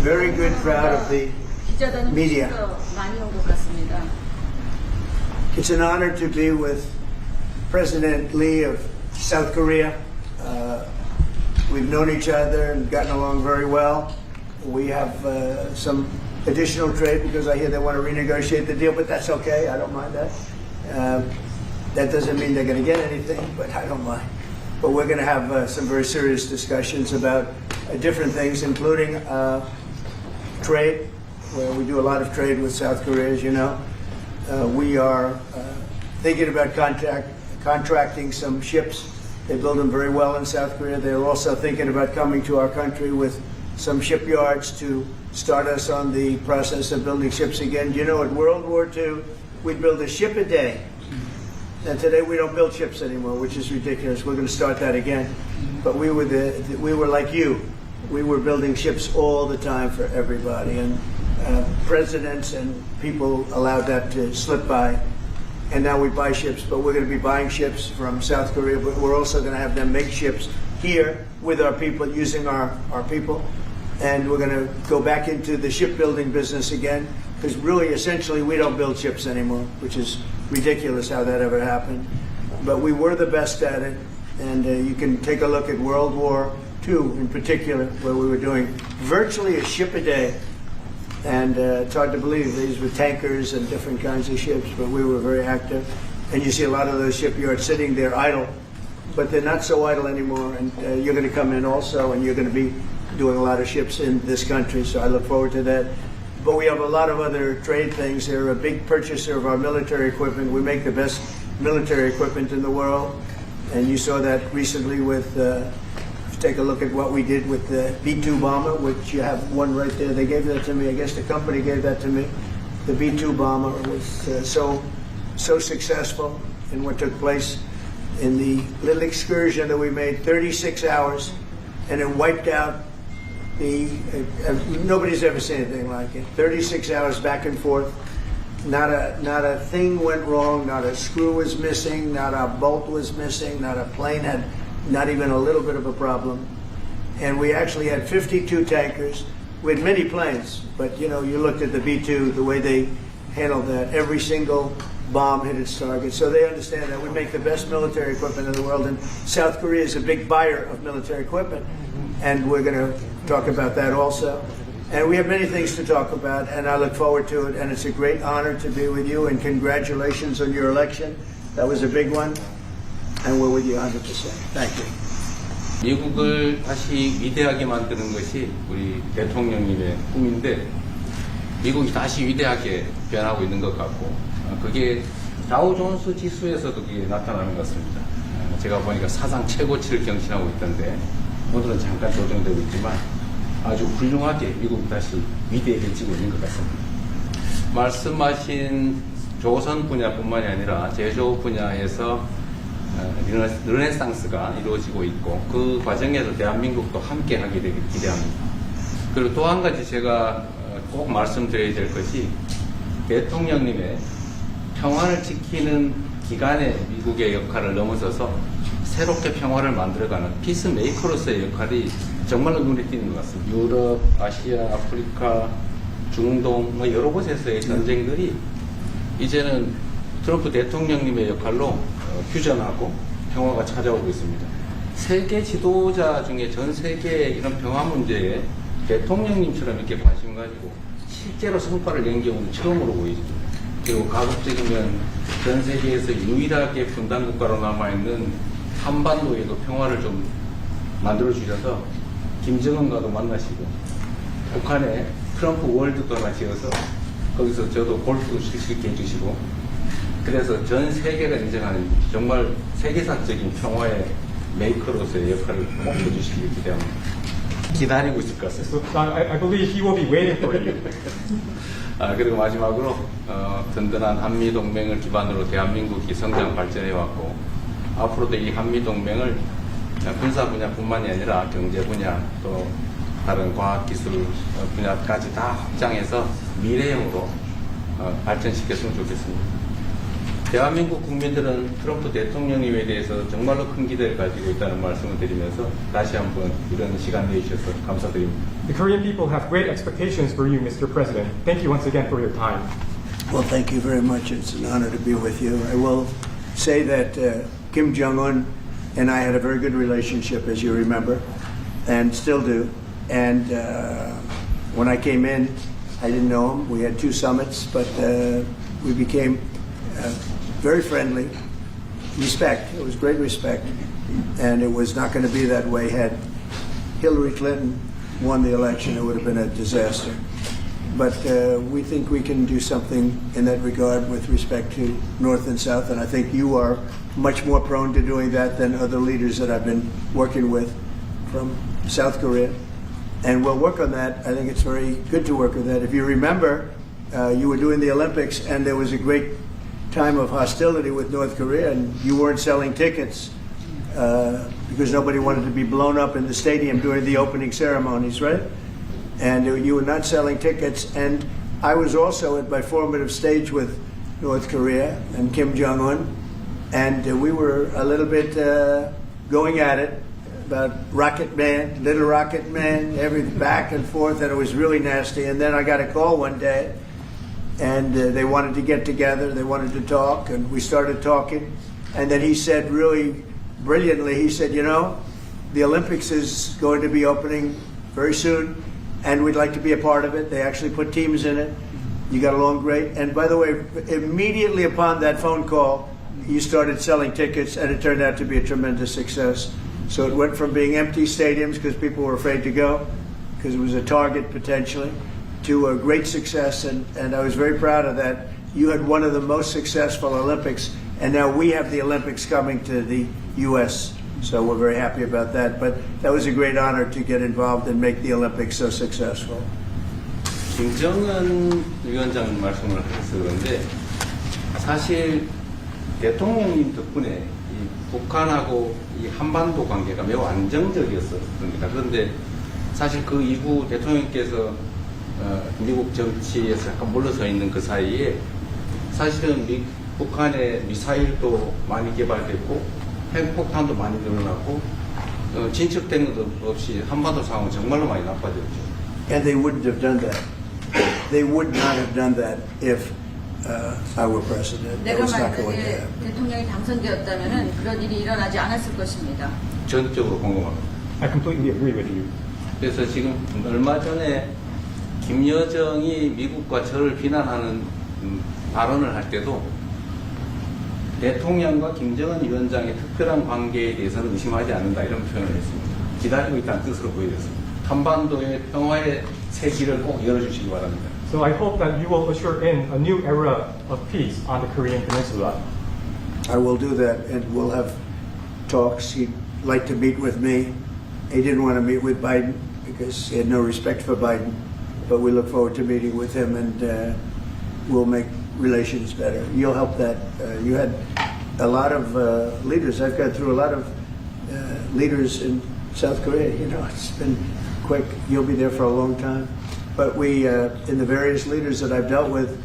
very good crowd of the media. 많이 온 것 같습니다. It's an honor to be with President Lee of South Korea. We've known each other and gotten along very well. We have some additional trade because I hear they want to renegotiate the deal, but that's okay. I don't mind that. That doesn't mean they're going to get anything, but I don't mind. But we're going to have some very serious discussions about different things, including trade, where we do a lot of trade with South Korea, as you know. We are thinking about contracting some ships. They build them very well in South Korea. They're also thinking about coming to our country with some shipyards to start us on the process of building ships again. You know, at World War II, we'd build a ship a day. And today we don't build ships anymore, which is ridiculous. We're going to start that again. But we were like you. We were building ships all the time for everybody. And presidents and people allowed that to slip by. And now we buy ships, but we're going to be buying ships from South Korea, but we're also going to have them make ships here with our people, using our people. And we're going to go back into the shipbuilding business again, because really, essentially, we don't build ships anymore, which is ridiculous how that ever happened. But we were the best at it, and you can take a look at World War II in particular, where we were doing virtually a ship a day. And it's hard to believe these were tankers and different kinds of ships, but we were very active. And you see a lot of those shipyards sitting there idle, but they're not so idle anymore. And you're going to come in also, and you're going to be doing a lot of ships in this country, so I look forward to that. But we have a lot of other trade things. They're a big purchaser of our military equipment. We make the best military equipment in the world. And you saw that recently with, take a look at what we did with the B-2 bomber, which you have one right there. They gave that to me. I guess the company gave that to me. The B-2 bomber was so successful in what took place in the little excursion that we made, 36 hours, and it wiped out nobody's ever seen anything like it. 36 hours back and forth. Not a thing went wrong. Not a screw was missing. Not a bolt was missing. Not a plane had not even a little bit of a problem. And we actually had 52 tankers. We had many planes, but you know, you looked at the B-2, the way they handled that. Every single bomb hit its target. So they understand that we make the best military equipment in the world, and South Korea is a big buyer of military equipment. And we're going to talk about that also. And we have many things to talk about, and I look forward to it. And it's a great honor to be with you, and congratulations on your election. That was a big one, and we're with you 100%. Thank you. 미국을 다시 위대하게 만드는 것이 우리 대통령님의 꿈인데, 미국이 다시 위대하게 변하고 있는 것 같고, 그게 다우존스 지수에서도 그게 나타나는 것 같습니다. 제가 보니까 사상 최고치를 경신하고 있던데, 오늘은 잠깐 조정되고 있지만 아주 훌륭하게 미국이 다시 위대해지고 있는 것 같습니다. 말씀하신 조선 분야뿐만이 아니라 제조 분야에서 르네상스가 이루어지고 있고, 그 과정에서 대한민국도 함께 하게 되길 기대합니다. 그리고 또 한 가지 제가 꼭 말씀드려야 될 것이, 대통령님의 평화를 지키는 기간의 미국의 역할을 넘어서서 새롭게 평화를 만들어가는 피스메이커로서의 역할이 정말로 눈에 띄는 것 같습니다. 유럽, 아시아, 아프리카, 중동, 여러 곳에서의 전쟁들이 이제는 트럼프 대통령님의 역할로 휴전하고 평화가 찾아오고 있습니다. 세계 지도자 중에 전 세계의 이런 평화 문제에 대통령님처럼 이렇게 관심 가지고 실제로 성과를 낸 경우는 처음으로 보이죠. 그리고 가급적이면 전 세계에서 유일하게 분단 국가로 남아있는 한반도에도 평화를 좀 만들어 주셔서 김정은과도 만나시고, 북한에 트럼프 월드도 하나 지어서 거기서 저도 골프도 칠 수 있게 해주시고, 그래서 전 세계가 인정하는 정말 세계사적인 평화의 메이커로서의 역할을 꼭 해주시길 기대합니다. 기다리고 있을 것 같습니다. I believe he will be waiting for you. 그리고 마지막으로 든든한 한미동맹을 기반으로 대한민국이 성장 발전해왔고, 앞으로도 이 한미동맹을 군사 분야뿐만이 아니라 경제 분야, 또 다른 과학기술 분야까지 다 확장해서 미래형으로 발전시켰으면 좋겠습니다. 대한민국 국민들은 트럼프 대통령님에 대해서 정말로 큰 기대를 가지고 있다는 말씀을 드리면서 다시 한번 이런 시간 내주셔서 감사드립니다. The Korean people have great expectations for you, Mr. President. Thank you once again for your time. Well, thank you very much. It's an honor to be with you. I will say that Kim Jong-un and I had a very good relationship, as you remember, and still do. And when I came in, I didn't know him. We had 2 summits, but we became very friendly. Respect. It was great respect. And it was not going to be that way had Hillary Clinton won the election. It would have been a disaster. But we think we can do something in that regard with respect to North and South, and I think you are much more prone to doing that than other leaders that I've been working with from South Korea. And we'll work on that. I think it's very good to work on that. If you remember, you were doing the Olympics, and there was a great time of hostility with North Korea, and you weren't selling tickets because nobody wanted to be blown up in the stadium during the opening ceremonies, right? And you were not selling tickets. And I was also at my formative stage with North Korea and Kim Jong-un, and we were a little bit going at it about Rocket Man, Little Rocket Man, every back and forth, and it was really nasty. And then I got a call one day, and they wanted to get together, they wanted to talk, and we started talking. And then he said really brilliantly, he said, you know, the Olympics is going to be opening very soon, and we'd like to be a part of it. They actually put teams in it. You got along great. And by the way, immediately upon that phone call, you started selling tickets, and it turned out to be a tremendous success. So it went from being empty stadiums because people were afraid to go, because it was a target potentially, to a great success. And I was very proud of that. You had one of the most successful Olympics, and now we have the Olympics coming to the U.S., so we're very happy about that. But that was a great honor to get involved and make the Olympics so successful. 김정은 위원장 말씀을 해서 그런데 사실 대통령님 덕분에 이 북한하고 이 한반도 관계가 매우 안정적이었습니다. 그런데 사실 그 이후 대통령께서 미국 정치에서 약간 물러서 있는 그 사이에 사실은 북한의 미사일도 많이 개발됐고 핵폭탄도 많이 늘어나고 진척된 것도 없이 한반도 상황은 정말로 많이 나빠졌죠. And they wouldn't have done that. They would not have done that if I were president. That 내가 was not going to 만약에 happen. 대통령이 당선되었다면 그런 일이 일어나지 않았을 것입니다. 전적으로 공감합니다. I completely agree with you. 그래서 지금 얼마 전에 김여정이 미국과 저를 비난하는 발언을 할 때도 대통령과 김정은 위원장의 특별한 관계에 대해서는 의심하지 않는다 이런 표현을 했습니다. 기다리고 있다는 뜻으로 보여졌습니다. 한반도의 평화의 새 길을 꼭 열어주시기 바랍니다. So I hope that you will usher in a new era of peace on the Korean Peninsula. I will do that, and we'll have talks. He'd like to meet with me. He didn't want to meet with Biden because he had no respect for Biden, but we look forward to meeting with him, and we'll make relations better. You'll help that. You had a lot of leaders. I've gone through a lot of leaders in South Korea. You know, it's been quick. You'll be there for a long time. But we, in the various leaders that I've dealt with,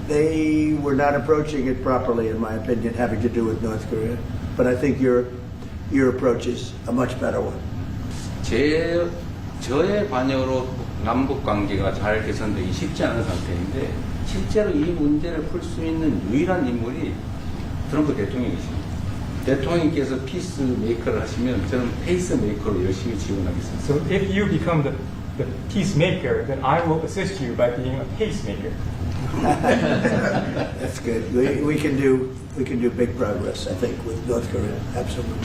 they were not approaching it properly, in my opinion, having to do with North Korea. But I think your approach is a much better one. 저의 관여로 남북 관계가 잘 개선되기 쉽지 않은 상태인데 실제로 이 문제를 풀 수 있는 유일한 인물이 트럼프 대통령이십니다. 대통령께서 피스 메이커를 하시면 저는 페이스 메이커로 열심히 지원하겠습니다. So if you become the peacemaker, then I will assist you by being a pacemaker. That's good. We can do big progress, I think, with North Korea. Absolutely.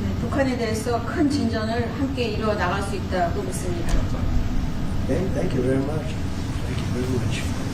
네, 북한에 대해서 큰 진전을 함께 이루어 나갈 수 있다고 믿습니다. Okay, thank you very much. Thank you very much.